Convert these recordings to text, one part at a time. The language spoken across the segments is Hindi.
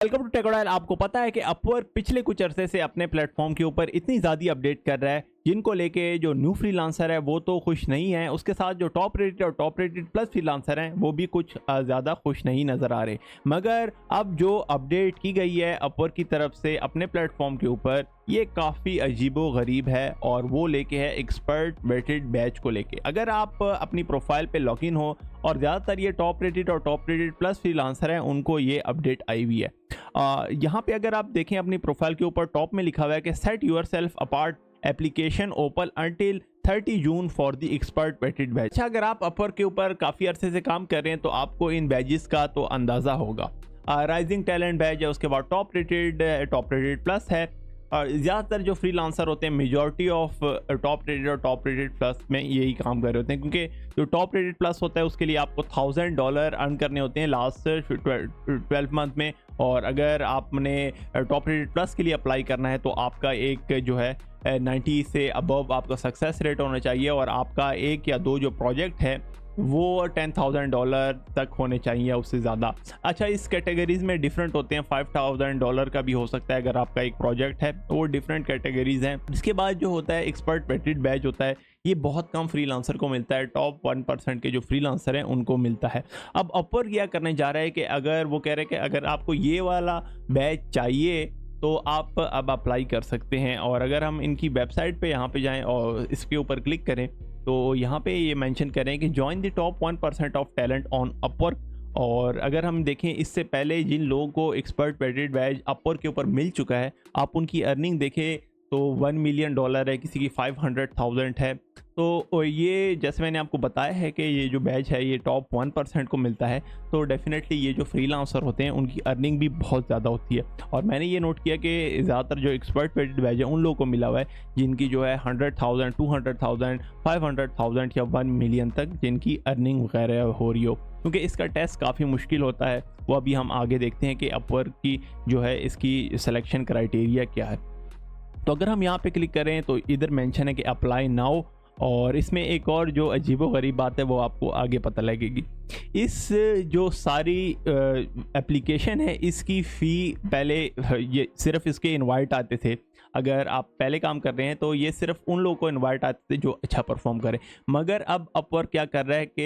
Welcome to टेकोडाइल। आपको पता है कि अपवर्क पिछले कुछ अरसे से अपने प्लेटफॉर्म के ऊपर इतनी ज़्यादा अपडेट कर रहा है जिनको लेके जो न्यू फ्रीलांसर है वो तो खुश नहीं है, उसके साथ जो टॉप रेटेड और टॉप रेटेड प्लस फ्रीलांसर हैं वो भी कुछ ज़्यादा खुश नहीं नज़र आ रहे। मगर अब जो अपडेट की गई है अपवर्क की तरफ से अपने प्लेटफॉर्म के ऊपर, ये काफ़ी अजीबो गरीब है और वो लेके है एक्सपर्ट रेटेड बैच को लेके। अगर आप अपनी प्रोफाइल पे लॉगिन हो और ज़्यादातर ये टॉप रेटेड और टॉप रेटेड प्लस फ्रीलांसर हैं उनको ये अपडेट आई हुई है। यहाँ पे अगर आप देखें अपनी प्रोफाइल के ऊपर टॉप में लिखा हुआ है कि set yourself apart application open until 30 June for the expert rated batch. अच्छा, अगर आप अपवर्क के ऊपर काफ़ी अरसे से काम कर रहे हैं तो आपको इन बैजेस का तो अंदाज़ा होगा। राइजिंग टैलेंट बैच है, उसके बाद टॉप रेटेड प्लस है। और ज़्यादातर जो फ्रीलांसर होते हैं मेजॉरिटी ऑफ टॉप रेटेड और टॉप रेटेड प्लस में यही काम कर रहे होते हैं, क्योंकि जो टॉप रेटेड प्लस होता है उसके लिए आपको $1000 अर्न करने होते हैं लास्ट 12 मंथ में। और अगर आपने टॉप रेटेड प्लस के लिए अप्लाई करना है तो आपका एक जो है 90 से अबव आपका सक्सेस रेट होना चाहिए और आपका एक या दो जो प्रोजेक्ट है वो $10,000 तक होने चाहिए, उससे ज़्यादा। अच्छा, इस कैटेगरीज़ में डिफरेंट होते हैं, $5,000 का भी हो सकता है अगर आपका एक प्रोजेक्ट है, वो डिफरेंट कैटेगरीज़ हैं। इसके बाद जो होता है एक्सपर्ट रेटेड बैच होता है, ये बहुत कम फ्रीलांसर को मिलता है, टॉप 1% के जो फ्रीलांसर हैं उनको मिलता है। अब अपवर्क क्या करने जा रहा है कि अगर वो कह रहे हैं कि अगर आपको ये वाला बैच चाहिए तो आप अब अप्लाई कर सकते हैं। और अगर हम इनकी वेबसाइट पे यहाँ पे जाएं और इसके ऊपर क्लिक करें तो यहाँ पे ये मेंशन करें कि join the top 1% of talent on Upwork. और अगर हम देखें इससे पहले जिन लोगों को एक्सपर्ट रेटेड बैच अपवर्क के ऊपर मिल चुका है, आप उनकी अर्निंग देखें तो $1 मिलियन है, किसी की 500,000 है। तो ये जैसे मैंने आपको बताया है कि ये जो बैच है ये टॉप 1% को मिलता है, तो डेफिनेटली ये जो फ्रीलांसर होते हैं उनकी अर्निंग भी बहुत ज़्यादा होती है। और मैंने ये नोट किया कि ज़्यादातर जो एक्सपर्ट रेटेड बैच है उन लोगों को मिला हुआ है जिनकी जो है 100,000, 200,000, 500,000 या 1 मिलियन तक जिनकी अर्निंग वगैरह हो रही हो, क्योंकि इसका टेस्ट काफ़ी मुश्किल होता है। वो अभी हम आगे देखते हैं कि अपवर्क की जो है इसकी सिलेक्शन क्राइटेरिया क्या है। तो अगर हम यहाँ पे क्लिक करें तो इधर मेंशन है कि अप्लाई नाउ, और इसमें एक और जो अजीबोगरीब बात है वो आपको आगे पता लगेगी। इस जो सारी एप्लीकेशन है इसकी फ़ी पहले ये सिर्फ इसके इनवाइट आते थे। अगर आप पहले काम कर रहे हैं तो ये सिर्फ उन लोगों को इनवाइट आते थे जो अच्छा परफॉर्म करें। मगर अब अपवर्क क्या कर रहा है कि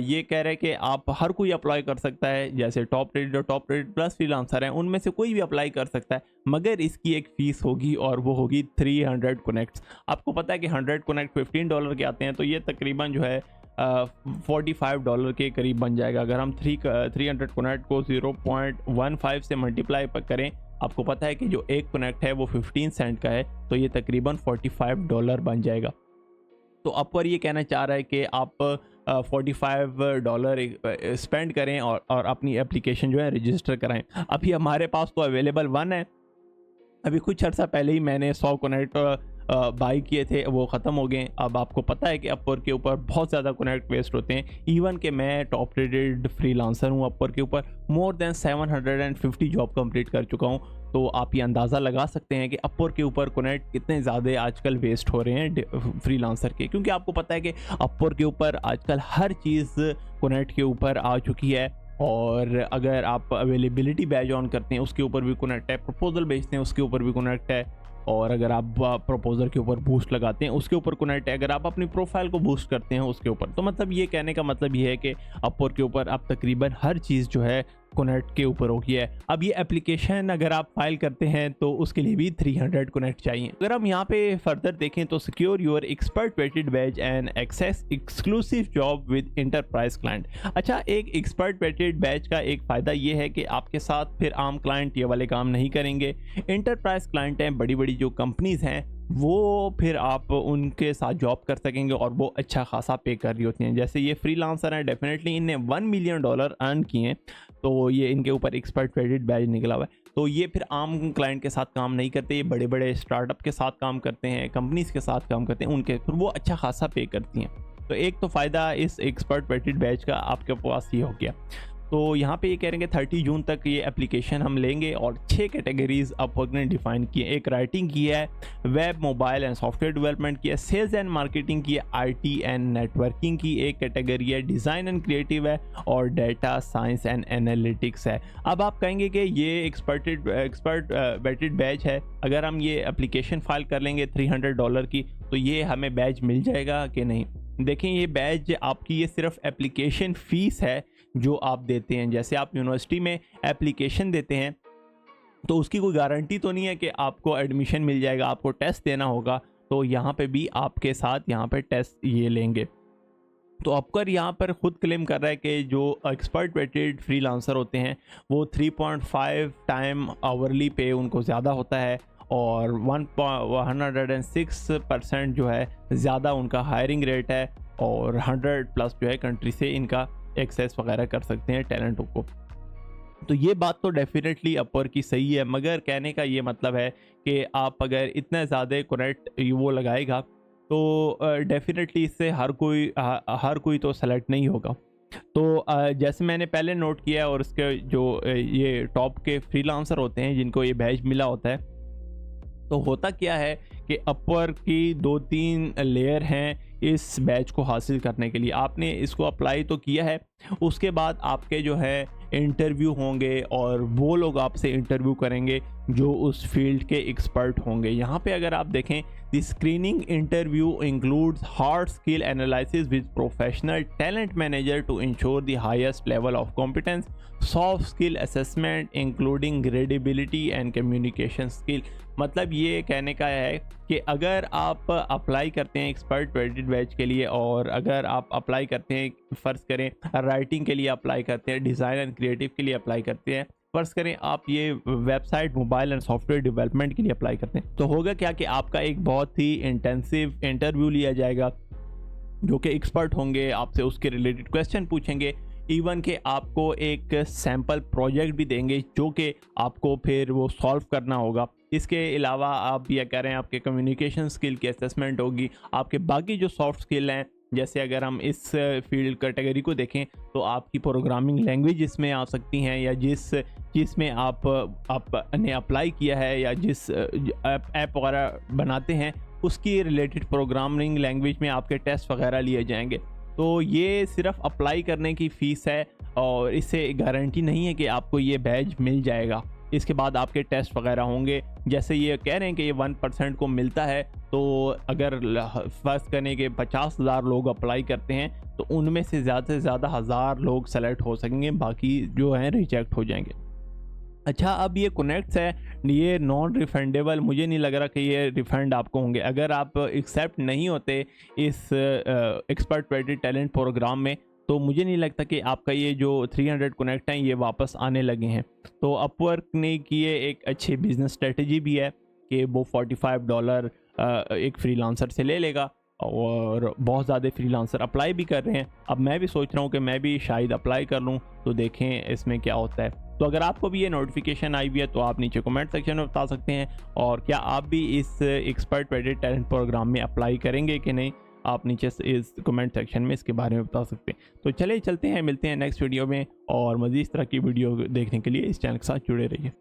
ये कह रहा है कि आप हर कोई अप्लाई कर सकता है, जैसे टॉप रेटेड और टॉप रेटेड प्लस फ्रीलांसर हैं उनमें से कोई भी अप्लाई कर सकता है, मगर इसकी एक फ़ीस होगी और वो होगी 300 कनेक्ट्स। आपको पता है कि 100 कनेक्ट $15 के आते हैं, तो ये तकरीबन जो है $45 के करीब बन जाएगा। अगर हम 300 कनेक्ट को 0.15 से मल्टीप्लाई करें, आपको पता है कि जो एक कनेक्ट है वो 15 सेंट का है, तो ये तकरीबन $45 बन जाएगा। तो अपवर्क ये कहना चाह रहा है कि आप $45 स्पेंड करें और अपनी एप्लीकेशन जो है रजिस्टर कराएं। अभी हमारे पास तो अवेलेबल 1 है। अभी कुछ अर्सा पहले ही मैंने 100 कनेक्ट बाई किए थे, वो ख़त्म हो गए। अब आपको पता है कि अपवर्क के ऊपर बहुत ज़्यादा कनेक्ट वेस्ट होते हैं। इवन कि मैं टॉप रेटेड फ्रीलांसर हूँ, अपवर्क के ऊपर मोर देन 750 जॉब कंप्लीट कर चुका हूँ। तो आप ये अंदाज़ा लगा सकते हैं कि अपवर्क के ऊपर कनेक्ट कितने ज़्यादा आजकल वेस्ट हो रहे हैं फ्रीलांसर के, क्योंकि आपको पता है कि अपवर्क के ऊपर आजकल हर चीज़ कनेक्ट के ऊपर आ चुकी है। और अगर आप अवेलेबिलिटी बैज ऑन करते हैं उसके ऊपर भी कनेक्ट है, प्रपोजल भेजते हैं उसके ऊपर भी कनेक्ट है, और अगर आप प्रपोजल के ऊपर बूस्ट लगाते हैं उसके ऊपर कनेक्ट है, अगर आप अपनी प्रोफाइल को बूस्ट करते हैं उसके ऊपर। तो मतलब ये कहने का मतलब ये है कि अपवर्क के ऊपर अब तकरीबन हर चीज़ जो है कनेक्ट के ऊपर हो गया है। अब ये एप्लीकेशन अगर आप फाइल करते हैं तो उसके लिए भी 300 कनेक्ट चाहिए। अगर हम यहाँ पे फर्दर देखें तो secure your expert rated batch and access exclusive job with enterprise client. अच्छा, एक एक्सपर्ट रेटेड बैच का एक फ़ायदा ये है कि आपके साथ फिर आम क्लाइंट ये वाले काम नहीं करेंगे। इंटरप्राइज क्लाइंट हैं, बड़ी बड़ी जो कंपनीज़ हैं, वो फिर आप उनके साथ जॉब कर सकेंगे और वो अच्छा खासा पे कर रही होती हैं। जैसे ये फ्रीलांसर हैं, डेफिनेटली इनने $1 मिलियन अर्न किए हैं, तो ये इनके ऊपर एक्सपर्ट रेटेड बैच निकला हुआ है। तो ये फिर आम क्लाइंट के साथ काम नहीं करते, ये बड़े बड़े स्टार्टअप के साथ काम करते हैं, कंपनीज के साथ काम करते हैं, उनके फिर वो अच्छा खासा पे करती हैं। तो एक तो फ़ायदा इस एक्सपर्ट रेटेड बैच का आपके पास ये हो गया। तो यहाँ पे ये कह रहे हैं कि 30 जून तक ये एप्लीकेशन हम लेंगे और 6 कैटेगरीज अपवर्क ने डिफाइन की है। एक राइटिंग की है, web, mobile and software development की है, सेल्स एंड मार्केटिंग की है, आईटी एंड नेटवर्किंग की एक कैटेगरी है, डिज़ाइन एंड क्रिएटिव है और डेटा साइंस एंड एनालिटिक्स है। अब आप कहेंगे कि ये एक्सपर्ट वेटेड बैच है, अगर हम ये एप्लीकेशन फाइल कर लेंगे $300 की तो ये हमें बैच मिल जाएगा कि नहीं? देखें, ये बैच आपकी ये सिर्फ एप्लीकेशन फ़ीस है जो आप देते हैं। जैसे आप यूनिवर्सिटी में एप्लीकेशन देते हैं तो उसकी कोई गारंटी तो नहीं है कि आपको एडमिशन मिल जाएगा, आपको टेस्ट देना होगा। तो यहाँ पे भी आपके साथ यहाँ पे टेस्ट ये लेंगे। तो अपवर्क यहाँ पर खुद क्लेम कर रहा है कि जो एक्सपर्ट वेटेड फ्रीलांसर होते हैं वो 3.5 टाइम आवरली पे उनको ज़्यादा होता है और 106% जो है ज़्यादा उनका हायरिंग रेट है और 100+ जो है कंट्री से इनका एक्सेस वगैरह कर सकते हैं टैलेंटों को। तो ये बात तो डेफिनेटली अपवर्क की सही है, मगर कहने का ये मतलब है कि आप अगर इतना ज़्यादा कनेक्ट वो लगाएगा तो डेफिनेटली इससे हर कोई तो सेलेक्ट नहीं होगा। तो जैसे मैंने पहले नोट किया और इसके जो ये टॉप के फ्रीलांसर होते हैं जिनको ये बैच मिला होता है, तो होता क्या है कि अपवर्क की 2-3 लेयर हैं इस बैच को हासिल करने के लिए। आपने इसको अप्लाई तो किया है, उसके बाद आपके जो है इंटरव्यू होंगे और वो लोग आपसे इंटरव्यू करेंगे जो उस फील्ड के एक्सपर्ट होंगे। यहाँ पे अगर आप देखें, the screening interview includes hard skill analysis with professional talent manager to ensure the highest level of competence, soft skill assessment including readability and communication skill. मतलब ये कहने का है कि अगर आप अप्लाई करते हैं एक्सपर्ट वेटेड बैच के लिए और अगर आप अप्लाई करते हैं, फ़र्ज़ करें राइटिंग के लिए अप्लाई करते हैं, डिज़ाइन एंड क्रिएटिव के लिए अप्लाई करते हैं, फ़र्ज़ करें आप ये website, mobile and software development के लिए अप्लाई करते हैं, तो होगा क्या कि आपका एक बहुत ही इंटेंसिव इंटरव्यू लिया जाएगा जो कि एक्सपर्ट होंगे, आपसे उसके रिलेटेड क्वेश्चन पूछेंगे, इवन कि आपको एक सैम्पल प्रोजेक्ट भी देंगे जो कि आपको फिर वो सॉल्व करना होगा। इसके अलावा आप ये कह रहे हैं आपके कम्युनिकेशन स्किल की असेसमेंट होगी, आपके बाकी जो सॉफ्ट स्किल हैं, जैसे अगर हम इस फील्ड कैटेगरी को देखें तो आपकी प्रोग्रामिंग लैंग्वेज इसमें आ सकती हैं या जिसमें आपने अप्लाई किया है या जिस ऐप वगैरह बनाते हैं उसकी रिलेटेड प्रोग्रामिंग लैंग्वेज में आपके टेस्ट वगैरह लिए जाएंगे। तो ये सिर्फ अप्लाई करने की फ़ीस है और इससे गारंटी नहीं है कि आपको ये बैच मिल जाएगा। इसके बाद आपके टेस्ट वगैरह होंगे। जैसे ये कह रहे हैं कि ये 1% को मिलता है, तो अगर फर्स्ट करने के 50,000 लोग अप्लाई करते हैं तो उनमें से ज़्यादा 1000 लोग सेलेक्ट हो सकेंगे, बाकी जो हैं रिजेक्ट हो जाएंगे। अच्छा, अब ये कनेक्ट्स है, ये नॉन रिफंडेबल, मुझे नहीं लग रहा कि ये रिफ़ंड आपको होंगे। अगर आप एक्सेप्ट नहीं होते इस एक्सपर्ट वेटेड टैलेंट प्रोग्राम में तो मुझे नहीं लगता कि आपका ये जो 300 कनेक्ट हैं ये वापस आने लगे हैं। तो अपवर्क ने किए एक अच्छी बिजनेस स्ट्रेटजी भी है कि वो $45 एक फ्रीलांसर से ले लेगा और बहुत ज़्यादा फ्रीलांसर अप्लाई भी कर रहे हैं। अब मैं भी सोच रहा हूँ कि मैं भी शायद अप्लाई कर लूँ, तो देखें इसमें क्या होता है। तो अगर आपको भी ये नोटिफिकेशन आई हुई है तो आप नीचे कमेंट सेक्शन में बता सकते हैं, और क्या आप भी इस एक्सपर्ट वेटेड टैलेंट प्रोग्राम में अप्लाई करेंगे कि नहीं, आप नीचे इस कमेंट सेक्शन में इसके बारे में बता सकते हैं। तो चले चलते हैं, मिलते हैं नेक्स्ट वीडियो में, और मज़ीद इस तरह की वीडियो देखने के लिए इस चैनल के साथ जुड़े रहिए।